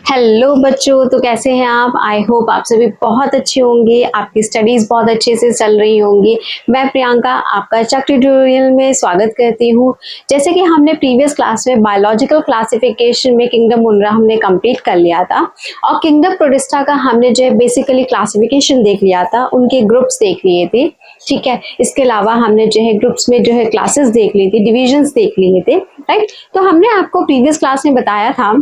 Hello बच्चों, तो कैसे हैं आप। आई होप आप सभी बहुत अच्छे होंगे, आपकी स्टडीज बहुत अच्छे से चल रही होंगी। मैं प्रियंका आपका चक ट्यूटोरियल में स्वागत करती हूँ। जैसे कि हमने प्रीवियस क्लास में बायोलॉजिकल क्लासिफिकेशन में किंगडम मुनरा हमने कंप्लीट कर लिया था और किंगडम प्रोटिस्टा का हमने जो है बेसिकली क्लासिफिकेशन देख लिया था, उनके ग्रुप्स देख लिए थे। ठीक है, इसके अलावा हमने जो है ग्रुप्स में जो है क्लासेस देख ली थी, डिविजन्स देख लिए थे, राइट। तो हमने आपको प्रीवियस क्लास में बताया था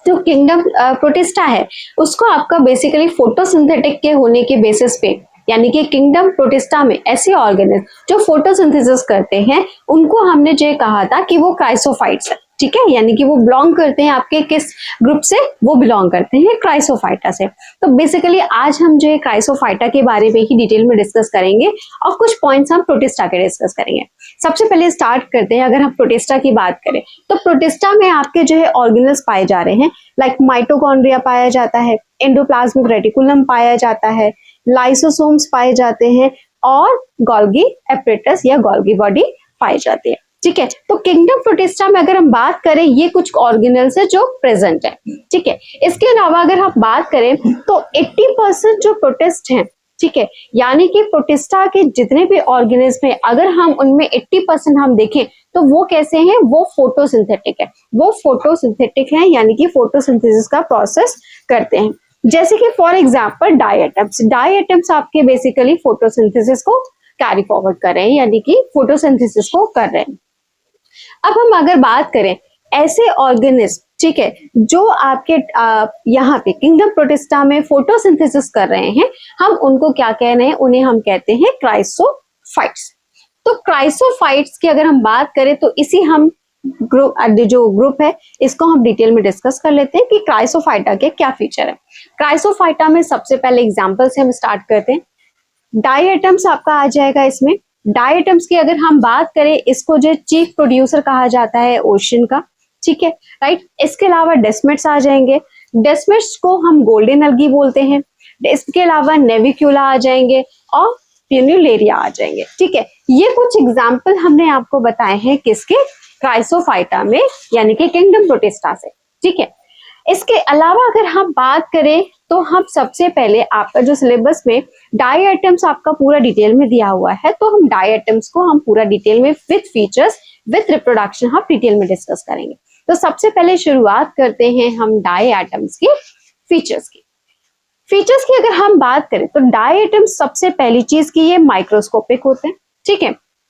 जो किंगडम प्रोटिस्टा है उसको आपका बेसिकली फोटोसिंथेटिक के होने के बेसिस पे, यानी कि किंगडम प्रोटिस्टा में ऐसे ऑर्गेनिज्म जो फोटोसिंथेसिस करते हैं उनको हमने जो कहा था कि वो क्राइसोफाइट्स है। ठीक है, यानी कि वो बिलोंग करते हैं आपके किस ग्रुप से, वो बिलोंग करते हैं क्राइसोफाइटा से। तो बेसिकली आज हम जो है क्राइसोफाइटा के बारे में ही डिटेल में डिस्कस करेंगे और कुछ पॉइंट्स हम प्रोटिस्टा के डिस्कस करेंगे। सबसे पहले स्टार्ट करते हैं, अगर हम प्रोटिस्टा की बात करें तो प्रोटिस्टा में आपके जो है ऑर्गेनल्स पाए जा रहे हैं, लाइक माइटोकॉन्ड्रिया पाया जाता है, एंडोप्लाज्मिक रेटिकुलम पाया जाता है, लाइसोसोम्स पाए जाते हैं और गोल्गी एपरेटस या गोल्गी बॉडी पाई जाती है। ठीक है, तो किंगडम प्रोटिस्टा में अगर हम बात करें ये कुछ ऑर्गेनल्स है जो प्रेजेंट है। ठीक है, इसके अलावा अगर हम बात करें तो 80% जो प्रोटिस्ट हैं, ठीक है, यानी कि प्रोटिस्टा के जितने भी ऑर्गेनिज्म है अगर हम उनमें 80% हम देखें तो वो कैसे हैं, वो फोटोसिंथेटिक है। वो फोटोसिंथेटिक है यानी कि फोटोसिंथेसिस का प्रोसेस करते हैं। जैसे कि फॉर एग्जांपल डायएटम्स आपके बेसिकली फोटोसिंथेसिस को कैरी फॉरवर्ड कर रहे हैं, यानी कि फोटोसिंथेसिस को कर रहे हैं। अब हम अगर बात करें ऐसे ऑर्गेनिज्म, ठीक है, जो आपके यहाँ पे किंगडम प्रोटिस्टा में फोटोसिंथेसिस कर रहे हैं, हम उनको क्या कह रहे हैं, उन्हें हम कहते हैं क्राइसोफाइट्स। तो क्राइसोफाइट्स की अगर हम बात करें तो इसी हम ग्रुप है इसको हम डिटेल में डिस्कस कर लेते हैं कि क्राइसोफाइटा के क्या फीचर है। क्राइसोफाइटा में सबसे पहले एग्जांपल से हम स्टार्ट करते हैं। डायएटम्स आपका आ जाएगा इसमें। डायएटम्स की अगर हम बात करें, इसको जो चीफ प्रोड्यूसर कहा जाता है ओशन का। ठीक है, राइट। इसके अलावा डेस्मेट्स आ जाएंगे, डेस्मेट्स को हम गोल्डन अलगी बोलते हैं। इसके अलावा नेविक्यूला आ जाएंगे और प्यूनुलेरिया आ जाएंगे। ठीक है, ये कुछ एग्जाम्पल हमने आपको बताए हैं किसके, क्राइसोफाइटा में, यानी कि किंगडम प्रोटिस्टा से। ठीक है, इसके अलावा अगर हम बात करें तो हम सबसे पहले आपका जो सिलेबस में डायएटम्स आपका पूरा डिटेल में दिया हुआ है, तो हम डायएटम्स को हम पूरा डिटेल में विथ फीचर्स विथ रिप्रोडक्शन हम डिटेल में डिस्कस करेंगे। तो सबसे पहले शुरुआत करते हैं हम डायएटम्स की फीचर्स की अगर हम बात करें तो डायएटम्स सबसे पहली चीज की ये माइक्रोस्कोपिक होते हैं। ठीक है,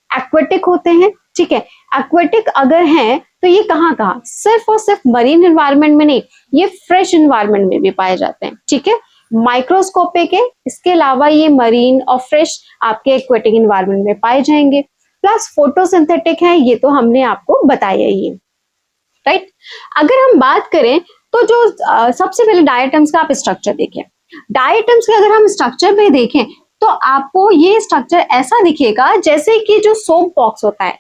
एक्वेटिक होते हैं। ठीक है, एक्वेटिक अगर हैं तो ये कहाँ सिर्फ और सिर्फ मरीन एनवायरनमेंट में नहीं, ये फ्रेश एनवायरनमेंट में भी पाए जाते हैं। ठीक है, माइक्रोस्कोपिक है, इसके अलावा ये मरीन और फ्रेश आपके एक्वेटिक एनवायरनमेंट में पाए जाएंगे। प्लस फोटोसिंथेटिक है, ये तो हमने आपको बताया ही है, राइट। अगर हम बात करें तो जो सबसे पहले डायएटम्स का आप स्ट्रक्चर देखें। डायएटम्स के अगर हम स्ट्रक्चर में देखें तो आपको ये स्ट्रक्चर ऐसा दिखेगा जैसे कि जो सोप बॉक्स होता है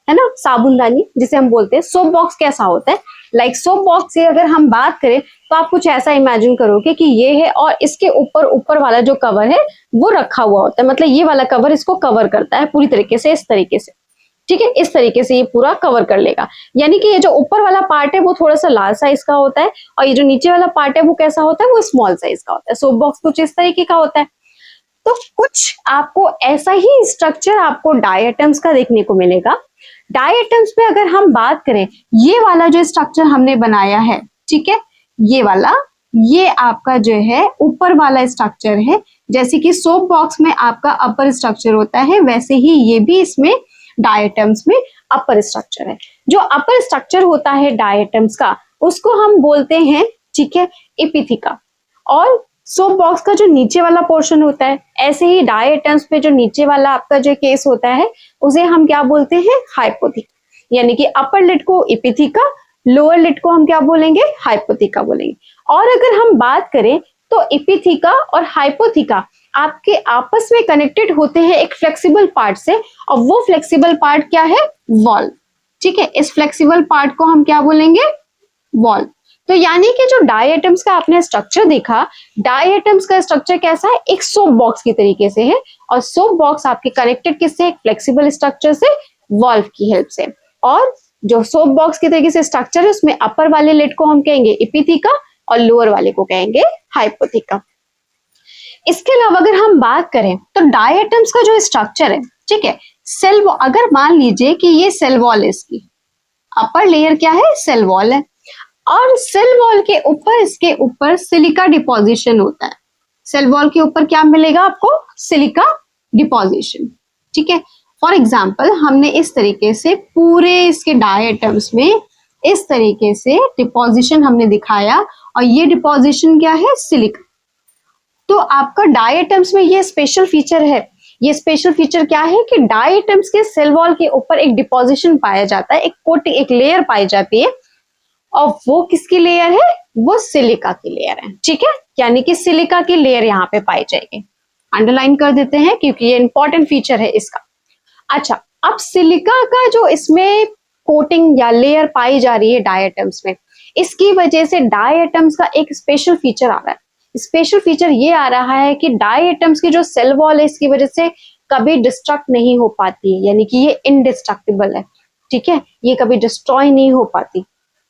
ना, साबुनदानी जिसे हम बोलते हैं, सोप बॉक्स कैसा होता है, लाइक सोप बॉक्स से अगर हम बात करें तो आप कुछ ऐसा इमेजिन करोगे कि ये है और इसके ऊपर वाला जो कवर है वो रखा हुआ होता है, मतलब ये वाला कवर इसको कवर करता है पूरी तरीके से, इस तरीके से। ठीक है, इस तरीके से ये पूरा कवर कर लेगा, यानी कि ये जो ऊपर वाला पार्ट है वो थोड़ा सा लार्ज साइज का होता है और ये जो नीचे वाला पार्ट है वो कैसा होता है, वो स्मॉल साइज का होता है। सोप बॉक्स कुछ इस तरीके का होता है। तो कुछ आपको ऐसा ही स्ट्रक्चर आपको डायएटम्स का देखने को मिलेगा। डायएटम्स पे अगर हम बात करें, ये वाला जो स्ट्रक्चर हमने बनाया है, ठीक है, ये वाला, ये आपका जो है ऊपर वाला स्ट्रक्चर है। जैसे कि सोप बॉक्स में आपका अपर स्ट्रक्चर होता है, वैसे ही ये भी इसमें डायएटम्स में अपर स्ट्रक्चर है। जो अपर स्ट्रक्चर होता है डायएटम्स का उसको हम बोलते हैं, ठीक है, एपिथिका। और सोप बॉक्स का जो नीचे वाला पोर्शन होता है, ऐसे ही डायएटम्स पे जो नीचे वाला आपका जो केस होता है उसे हम क्या बोलते हैं, हाइपोथिका। यानी कि अपर लिड को एपिथिका, लोअर लिड को हम क्या बोलेंगे, हाइपोथिका बोलेंगे। और अगर हम बात करें तो एपिथिका और हाइपोथिका आपके आपस में कनेक्टेड होते हैं एक फ्लेक्सिबल पार्ट से, और वो फ्लेक्सिबल पार्ट क्या है, वॉल्व। ठीक है, इस फ्लेक्सिबल पार्ट को हम क्या बोलेंगे, वॉल्व। तो यानी कि जो डायएटम्स का आपने स्ट्रक्चर देखा, डायएटम्स का स्ट्रक्चर कैसा है, एक सोप बॉक्स की तरीके से है, और सोप बॉक्स आपके कनेक्टेड किससे, एक फ्लेक्सिबल स्ट्रक्चर से, वॉल्व की हेल्प से। और जो सोप बॉक्स की तरीके से स्ट्रक्चर है उसमें अपर वाले लिड को हम कहेंगे एपिथिका और लोअर वाले को कहेंगे हाइपोथेका। इसके अलावा अगर हम बात करें तो डायटम्स का जो स्ट्रक्चर है, ठीक है, सेल, अगर मान लीजिए कि ये सेल वॉल है, इसकी अपर लेयर क्या है, सेल वॉल है, और सेल वॉल के ऊपर, इसके ऊपर सिलिका डिपोजिशन होता है। सेल वॉल के ऊपर क्या मिलेगा आपको, सिलिका डिपोजिशन, ठीक है। फॉर एग्जाम्पल हमने इस तरीके से पूरे इसके डायटम्स में इस तरीके से डिपोजिशन हमने दिखाया, और ये डिपोजिशन क्या है, सिलिका। तो आपका डायटम्स में ये स्पेशल फीचर है। ये स्पेशल फीचर क्या है कि डायटम्स के सेल वॉल के ऊपर एक डिपोजिशन पाया जाता है, एक कोटिंग, एक लेयर पाई जाती है, और वो किसकी लेयर है, वो सिलिका की लेयर है, ठीक है। यानी कि सिलिका की लेयर यहाँ पे पाई जाएगी। अंडरलाइन कर देते हैं क्योंकि ये इंपॉर्टेंट फीचर है इसका। अच्छा, अब सिलिका का जो इसमें कोटिंग या लेयर पाई जा रही है डायटम्स में, इसकी वजह से डायटम्स का एक स्पेशल फीचर आ रहा है। स्पेशल फीचर ये आ रहा है कि डायटम्स की जो सेल वॉल है, इसकी वजह से कभी डिस्ट्रक्ट नहीं हो पाती है, यानी कि ये इनडिस्ट्रक्टिबल है, ठीक है। ये कभी डिस्ट्रॉय नहीं हो पाती,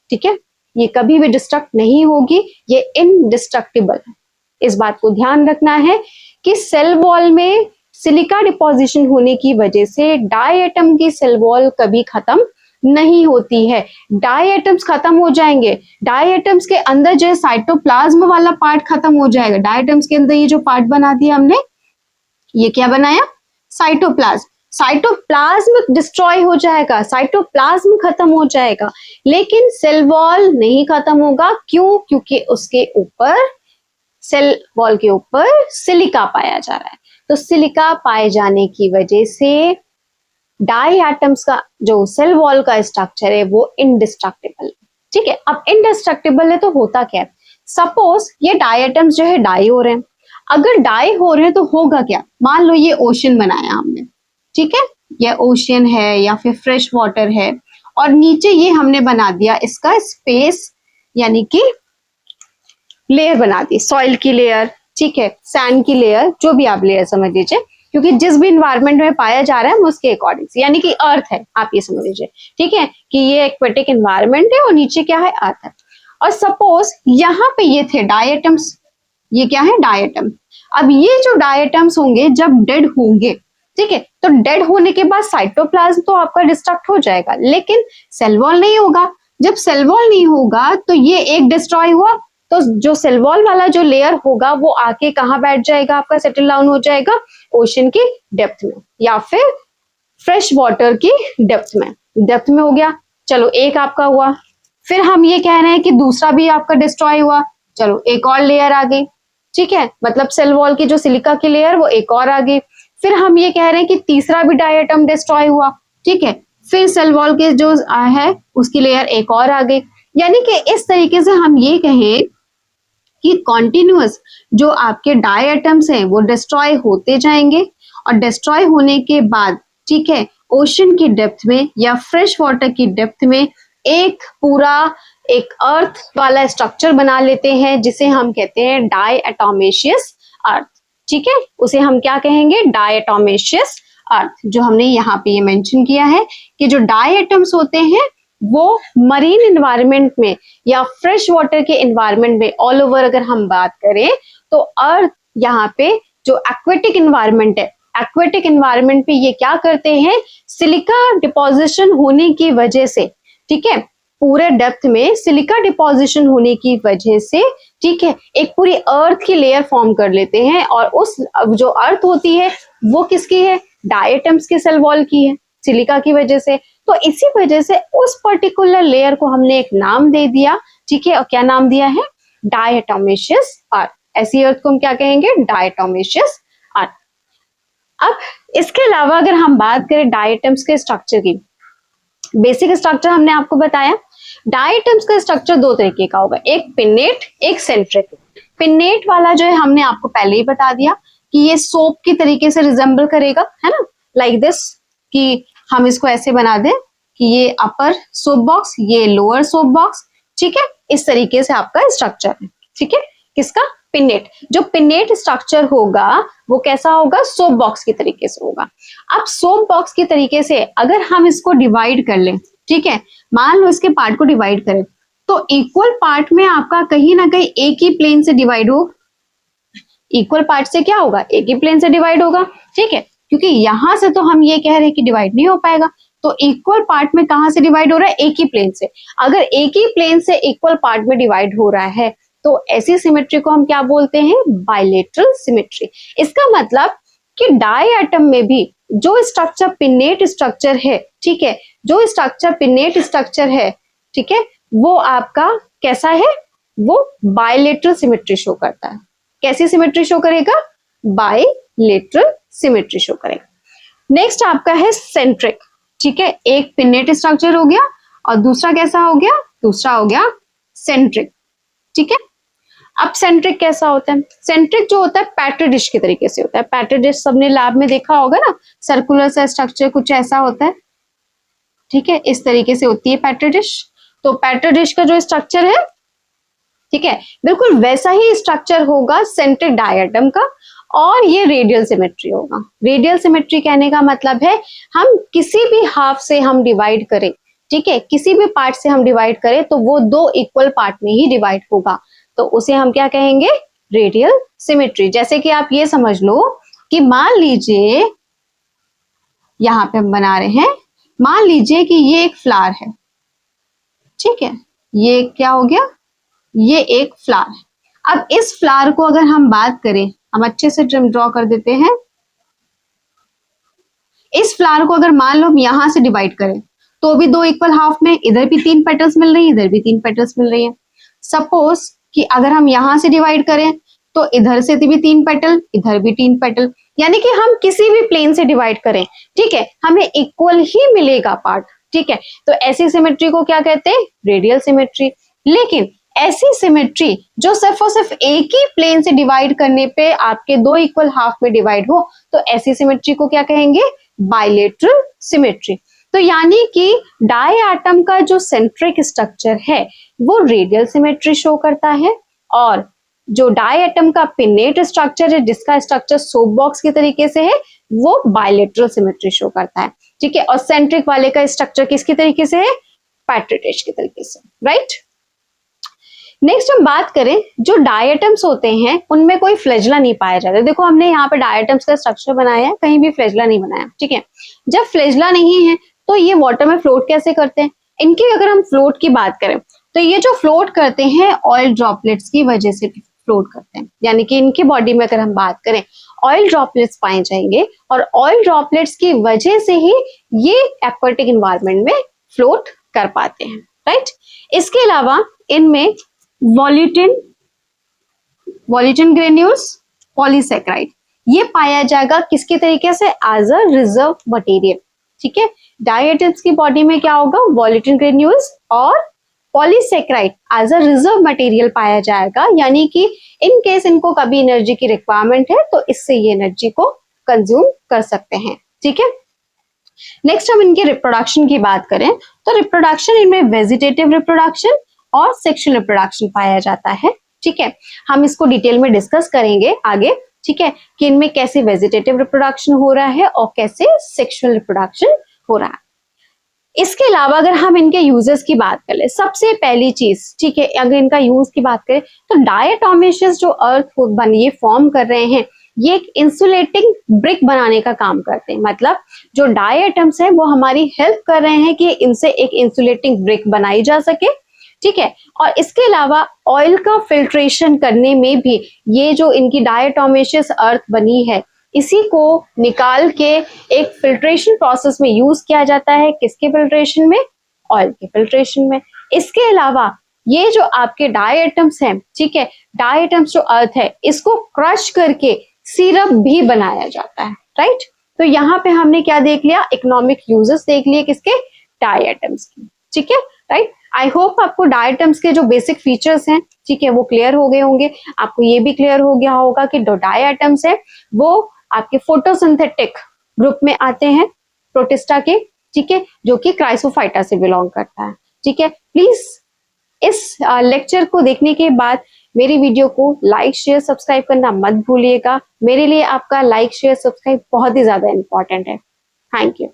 ठीक है, ये कभी भी डिस्ट्रक्ट नहीं होगी, ये इनडिस्ट्रक्टिबल है। इस बात को ध्यान रखना है कि सेल वॉल में सिलिका डिपोजिशन होने की वजह से डायटम की सेल वॉल कभी खत्म नहीं होती है। डायटम्स खत्म हो जाएंगे, डायटम्स के अंदर जो है साइटोप्लाज्म वाला पार्ट खत्म हो जाएगा। डायटम्स के अंदर ये जो पार्ट बना दिया हमने, ये क्या बनाया, साइटोप्लाज्म। साइटोप्लाज्म डिस्ट्रॉय हो जाएगा, साइटोप्लाज्म खत्म हो जाएगा, लेकिन सेल वॉल नहीं खत्म होगा। क्यों? क्योंकि उसके ऊपर, सेल वॉल के ऊपर सिलिका पाया जा रहा है। तो सिलिका पाए जाने की वजह से डाई एटम्स का जो सेल वॉल का स्ट्रक्चर है वो इनडिस्ट्रक्टिबल है, ठीक है। अब इनडिस्ट्रक्टिबल है तो होता क्या है, सपोज ये डाई एटम्स जो है डाई हो रहे हैं। अगर डाई हो रहे हैं तो होगा क्या, मान लो ये ओशन बनाया हमने, ठीक है, ये ओशन है या फिर फ्रेश वाटर है, और नीचे ये हमने बना दिया इसका स्पेस, यानी कि लेयर बना दी, सॉइल की लेयर, ठीक है, सैंड की लेयर, जो भी आप लेयर समझ लीजिए, क्योंकि जिस भी इन्वायरमेंट में पाया जा रहा है उसके अकॉर्डिंग, यानी कि अर्थ है, आप ये समझ लीजिए, ठीक है, कि ये एक्वेटिक इन्वायरमेंट है और नीचे क्या है, अर्थ है। और सपोज यहाँ पे ये थे डायटम्स, ये क्या है, डायटम। अब ये जो डायटम्स होंगे जब डेड होंगे, ठीक है, तो डेड होने के बाद साइटोप्लाज्म तो आपका डिस्ट्रक्ट हो जाएगा, लेकिन सेल वॉल नहीं होगा। जब सेल वॉल नहीं होगा तो ये एक डिस्ट्रॉय हुआ, तो जो सेल वॉल वाला जो लेयर होगा वो आके कहाँ बैठ जाएगा, आपका सेटल डाउन हो जाएगा ओशन की डेप्थ में, या फिर फ्रेश वाटर की डेप्थ में। डेप्थ में हो गया, चलो एक आपका हुआ। फिर हम ये कह रहे हैं कि दूसरा भी आपका डिस्ट्रॉय हुआ, चलो एक और लेयर आ गई, ठीक है, मतलब सेल वॉल की जो सिलिका की लेयर वो एक और आ गई। फिर हम ये कह रहे हैं कि तीसरा भी डायटम डिस्ट्रॉय हुआ, ठीक है, फिर सेल वॉल के जो है उसकी लेयर एक और आ गई। यानी कि इस तरीके से हम ये कहें कि कॉन्टिन्यूअस जो आपके डायटम्स हैं वो डिस्ट्रॉय होते जाएंगे, और डिस्ट्रॉय होने के बाद, ठीक है, ओशन की डेप्थ में या फ्रेश वाटर की डेप्थ में एक पूरा एक अर्थ वाला स्ट्रक्चर बना लेते हैं, जिसे हम कहते हैं डायटोमेशियस अर्थ, ठीक है, उसे हम क्या कहेंगे, डायटोमेशियस अर्थ। जो हमने यहाँ पे ये मेंशन किया है कि जो डायटम्स होते हैं वो मरीन एनवायरनमेंट में या फ्रेश वाटर के एनवायरनमेंट में, ऑल ओवर अगर हम बात करें तो अर्थ यहाँ पे जो एक्वेटिक एनवायरनमेंट है, एक्वेटिक एनवायरनमेंट पे ये क्या करते हैं, सिलिका डिपोजिशन होने की वजह से, ठीक है, पूरे डेप्थ में सिलिका डिपोजिशन होने की वजह से, ठीक है, एक पूरी अर्थ की लेयर फॉर्म कर लेते हैं, और उस जो अर्थ होती है वो किसकी है, डायटम्स के सेल वॉल की है, सिलिका की वजह से। तो इसी वजह से उस पर्टिकुलर लेयर को हमने एक नाम दे दिया, ठीक है, और क्या नाम दिया है, डायटोमेशियस अर्थ। ऐसी अर्थ को हम क्या कहेंगे, डायटोमेशियस अर्थ। अब इसके अलावा अगर हम बात करें डायटम्स के स्ट्रक्चर की, बेसिक स्ट्रक्चर हमने आपको बताया। डायटम्स का स्ट्रक्चर दो तरीके का होगा, एक पिन्नेट, एक सेंट्रिक। पिन्नेट वाला जो है हमने आपको पहले ही बता दिया कि ये सोप की तरीके से रिजेंबल करेगा, है ना, लाइक दिस, कि हम इसको ऐसे बना दें कि ये अपर सोप बॉक्स, ये लोअर सोप बॉक्स, ठीक है, इस तरीके से आपका स्ट्रक्चर है, ठीक है, किसका, पिन्नेट। जो पिन्नेट स्ट्रक्चर होगा वो कैसा होगा, सोप बॉक्स की तरीके से होगा। अब सोप बॉक्स की तरीके से अगर हम इसको डिवाइड कर लें, ठीक है, मान लो इसके पार्ट को डिवाइड करें, तो इक्वल पार्ट में आपका कहीं ना कहीं एक ही प्लेन से डिवाइड हो, इक्वल पार्ट से क्या होगा, एक ही प्लेन से डिवाइड होगा, ठीक है, क्योंकि यहां से तो हम ये कह रहे हैं कि डिवाइड नहीं हो पाएगा, तो इक्वल पार्ट में कहां से डिवाइड हो रहा है, एक ही प्लेन से। अगर एक ही प्लेन से इक्वल पार्ट में डिवाइड हो रहा है तो ऐसी सिमेट्री को हम क्या बोलते हैं, बायलेटरल सिमेट्री। इसका मतलब कि डाई एटम में भी जो स्ट्रक्चर पिनेट स्ट्रक्चर है, ठीक है, जो स्ट्रक्चर पिनेट स्ट्रक्चर है, ठीक है, वो आपका कैसा है, वो बायलेटरल सिमेट्री शो करता है। कैसी सिमेट्री शो करेगा, बायलेटरल सिमेट्री शो करेगा। नेक्स्ट आपका है सेंट्रिक, ठीक है, एक पिनेट स्ट्रक्चर हो गया और दूसरा कैसा हो गया, दूसरा हो गया सेंट्रिक, ठीक है। अब सेंट्रिक कैसा होता है, सेंट्रिक जो होता है पैट्री डिश के तरीके से होता है। पैट्री डिश सबने लैब में देखा होगा ना, सर्कुलर सा स्ट्रक्चर कुछ ऐसा होता है, ठीक है, इस तरीके से होती है पैट्री डिश। तो पैट्री डिश का जो स्ट्रक्चर है, ठीक है, बिल्कुल वैसा ही स्ट्रक्चर होगा सेंट्रिक डायटम का, और ये रेडियल सिमेट्री होगा। रेडियल सिमेट्री कहने का मतलब है हम किसी भी हाफ से हम डिवाइड करें, ठीक है, किसी भी पार्ट से हम डिवाइड करें तो वो दो इक्वल पार्ट में ही डिवाइड होगा, तो उसे हम क्या कहेंगे, रेडियल सिमेट्री। जैसे कि आप ये समझ लो कि मान लीजिए यहां पे हम बना रहे हैं, मान लीजिए कि ये एक फ्लावर है, ठीक है, ये क्या हो गया, ये एक फ्लावर है। अब इस फ्लावर को अगर हम बात करें, हम अच्छे से ड्रॉ कर देते हैं, इस फ्लावर को अगर मान लो हम यहां से डिवाइड करें तो भी दो इक्वल हाफ में, इधर भी 3 पेटल्स मिल रही है, इधर भी 3 पेटल्स मिल रही है। सपोज कि अगर हम यहां से डिवाइड करें तो इधर से भी 3 पेटल, इधर भी 3 पेटल, यानी कि हम किसी भी प्लेन से डिवाइड करें, ठीक है, हमें इक्वल ही मिलेगा पार्ट, ठीक है। तो ऐसी सिमेट्री को क्या कहते हैं, रेडियल सिमेट्री। लेकिन ऐसी सिमेट्री जो सिर्फ और सिर्फ एक ही प्लेन से डिवाइड करने पे आपके दो इक्वल हाफ में डिवाइड हो, तो ऐसी सिमेट्री को क्या कहेंगे, बायलेटरल सिमेट्री। तो यानी कि डाई एटम का जो सेंट्रिक स्ट्रक्चर है वो रेडियल सिमेट्री शो करता है, और जो डाई एटम का पिनेट स्ट्रक्चर है जिसका स्ट्रक्चर सोप बॉक्स के तरीके से है, वो बायलेटरल सिमेट्री शो करता है, ठीक है। और सेंट्रिक वाले का स्ट्रक्चर किसके तरीके से है, पैट्री डिश के तरीके से, राइट। नेक्स्ट हम बात करें, जो डायटम्स होते हैं उनमें कोई फ्लैजेला नहीं पाया जाता। देखो हमने यहाँ पे डायटम्स का स्ट्रक्चर बनाया है, कहीं भी फ्लैजेला नहीं बनाया, ठीक है। जब फ्लैजेला नहीं है तो ये वाटर में फ्लोट कैसे करते हैं, इनकी अगर हम फ्लोट की बात करें तो ये जो फ्लोट करते हैं ऑयल ड्रॉपलेट्स की वजह से फ्लोट करते हैं, यानी कि इनकी बॉडी में अगर हम बात करें ऑयल ड्रॉपलेट्स पाए जाएंगे, और ऑयल ड्रॉपलेट्स की वजह से ही ये एक्वाटिक एनवायरनमेंट में फ्लोट कर पाते हैं, राइट। इसके अलावा इनमें वॉल्यूटिन ग्रेन्यूल्स, पॉलीसेक्राइड, ये पाया जाएगा किसके तरीके से, एज अ रिजर्व मटेरियल, ठीक है। डायटम्स की बॉडी में क्या होगा, वॉल्यूटिन ग्रेन्यूल्स और polysaccharide as a reserve material पाया जाएगा, यानी कि इन केस इनको कभी एनर्जी की रिक्वायरमेंट है तो इससे ये एनर्जी को कंज्यूम कर सकते हैं, ठीक है। नेक्स्ट हम इनके रिप्रोडक्शन की बात करें तो रिप्रोडक्शन इनमें वेजिटेटिव रिप्रोडक्शन और सेक्सुअल रिप्रोडक्शन पाया जाता है, ठीक है। हम इसको डिटेल में डिस्कस करेंगे आगे, ठीक है, कि इनमें कैसे वेजिटेटिव रिप्रोडक्शन हो रहा है और कैसे सेक्सुअल रिप्रोडक्शन हो रहा है। इसके अलावा अगर हम इनके यूजेस की बात करें, सबसे पहली चीज, ठीक है, अगर इनका यूज की बात करें तो डायटोमेशियस जो अर्थ ये फॉर्म कर रहे हैं, ये एक इंसुलेटिंग ब्रिक बनाने का काम करते हैं। मतलब जो डायटम्स है वो हमारी हेल्प कर रहे हैं कि इनसे एक इंसुलेटिंग ब्रिक बनाई जा सके, ठीक है। और इसके अलावा ऑयल का फिल्ट्रेशन करने में भी ये जो इनकी डायटोमेशियस अर्थ बनी है, इसी को निकाल के एक फिल्ट्रेशन प्रोसेस में यूज किया जाता है, किसके फिल्ट्रेशन में, ऑयल के फिल्ट्रेशन में। इसके अलावा ये जो आपके डायटम्स हैं, ठीक है, डायटम्स जो अर्थ है इसको क्रश करके सिरप भी बनाया जाता है, राइट। तो यहाँ पे हमने क्या देख लिया, इकोनॉमिक यूजेस देख लिए किसके, डायटम्स की, ठीक है, राइट। आई होप आपको डायटम्स के जो बेसिक फीचर्स हैं, ठीक है, वो क्लियर हो गए होंगे। आपको ये भी क्लियर हो गया होगा कि जो डायटम्स है वो आपके फोटोसिंथेटिक ग्रुप में आते हैं, प्रोटिस्टा के, ठीक है, जो कि क्राइसोफाइटा से बिलोंग करता है, ठीक है। प्लीज इस लेक्चर को देखने के बाद मेरी वीडियो को लाइक शेयर सब्सक्राइब करना मत भूलिएगा। मेरे लिए आपका लाइक शेयर सब्सक्राइब बहुत ही ज्यादा इंपॉर्टेंट है। Thank you.